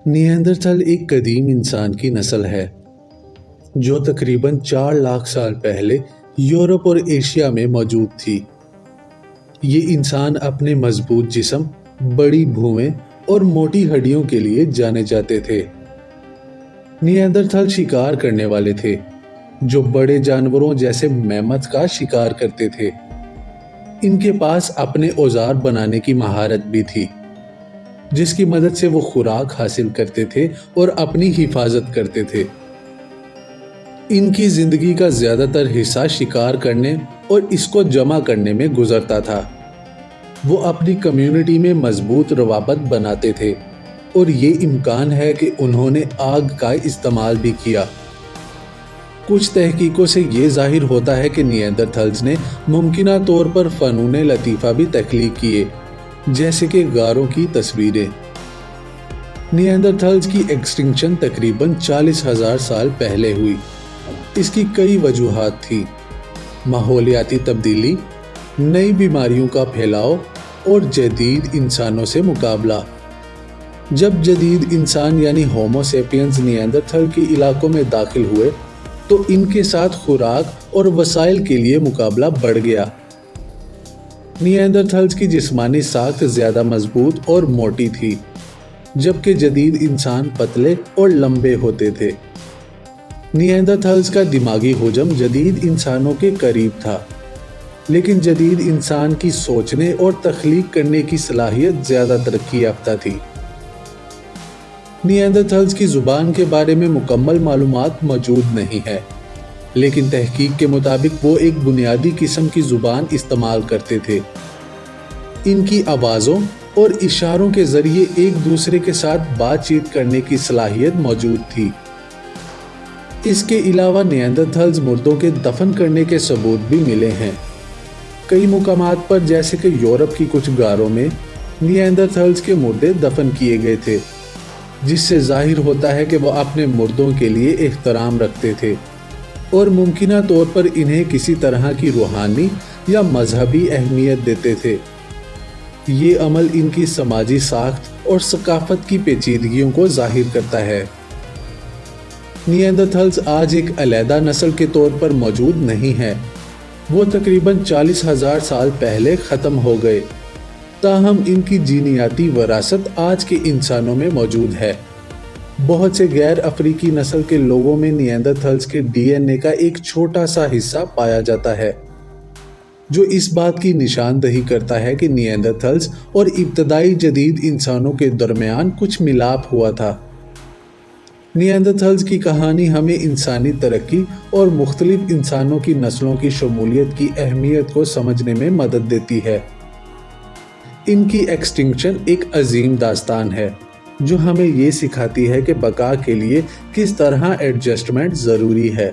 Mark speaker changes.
Speaker 1: Neanderthal एक कदीम इंसान की नस्ल है जो तकरीबन 4 लाख साल पहले यूरोप और एशिया में मौजूद थी। ये इंसान अपने मजबूत जिस्म, बड़ी भुवें और मोटी हड्डियों के लिए जाने जाते थे। निएंडरथल शिकार करने वाले थे जो बड़े जानवरों जैसे मैमथ का शिकार करते थे। इनके पास अपने औजार बनाने की महारत भी थी जिसकी मदद से वो खुराक हासिल करते थे और अपनी हिफाजत करते थे। इनकी जिंदगी का ज्यादातर हिस्सा शिकार करने और इसको जमा करने में गुजरता था। वो अपनी कम्युनिटी में मजबूत रवाबत बनाते थे और ये इम्कान है कि उन्होंने आग का इस्तेमाल भी किया। कुछ तहकीकों से ये जाहिर होता है कि निएंडरथल्स ने मुमकिना तौर पर फनून लतीफ़ा भी तख्लीक किए, जैसे कि गारों की तस्वीरें। निएंडरथल्स की एक्सटिंक्शन तकरीबन 40,000 साल पहले हुई। इसकी कई वजूहात थी: माहौलियाती तब्दीली, नई बीमारियों का फैलाव और जदीद इंसानों से मुकाबला। जब जदीद इंसान यानी होमो सेपियंस निएंडरथल के इलाकों में दाखिल हुए तो इनके साथ खुराक और वसाइल के लिए मुकाबला बढ़ गया। निएंडरथल्स की जिस्मानी साख्त ज़्यादा मजबूत और मोटी थी, जबकि जदीद इंसान पतले और लंबे होते थे। निएंडरथल्स का दिमागी हुजम जदीद इंसानों के करीब था, लेकिन जदीद इंसान की सोचने और तख्लीक करने की सलाहियत ज़्यादा तरक्की याफ्ता थी। निएंडरथल्स की ज़ुबान के बारे में मुकम्मल मालूमात मौजूद नहीं है, लेकिन तहकीक के मुताबिक वो एक बुनियादी किस्म की ज़ुबान इस्तेमाल करते थे। इनकी आवाज़ों और इशारों के ज़रिए एक दूसरे के साथ बातचीत करने की सलाहियत मौजूद थी। इसके अलावा निएंडरथल्स मुर्दों के दफन करने के सबूत भी मिले हैं। कई मुकामात पर, जैसे कि यूरोप की कुछ गारों में, निएंडरथल्स के मुर्दे दफन किए गए थे, जिससे जाहिर होता है कि वह अपने मुर्दों के लिए एहतराम रखते थे और मुमकिना तौर पर इन्हें किसी तरह की रूहानी या मजहबी अहमियत देते थे। ये अमल इनकी समाजी साख्त और सकाफत की पेचीदगियों को जाहिर करता है। निएंडरथल्स आज एक अलहदा नस्ल के तौर पर मौजूद नहीं है। वो तकरीबन 40,000 साल पहले ख़त्म हो गए, ताहम इनकी जीनियाती वरासत आज के इंसानों में मौजूद है। बहुत से गैर अफ्रीकी नस्ल के लोगों में निएंडरथल्स के डीएनए का एक छोटा सा हिस्सा पाया जाता है, जो इस बात की निशानदही करता है कि निएंडरथल्स और इब्तदाई जदीद इंसानों के दरमियान कुछ मिलाप हुआ था। निएंडरथल्स की कहानी हमें इंसानी तरक्की और मुख्तलिफ इंसानों की नस्लों की शमूलियत की अहमियत को समझने में मदद देती है। इनकी एक्सटिंक्शन एक अजीम दास्तान है जो हमें ये सिखाती है कि बका के लिए किस तरह एडजस्टमेंट ज़रूरी है।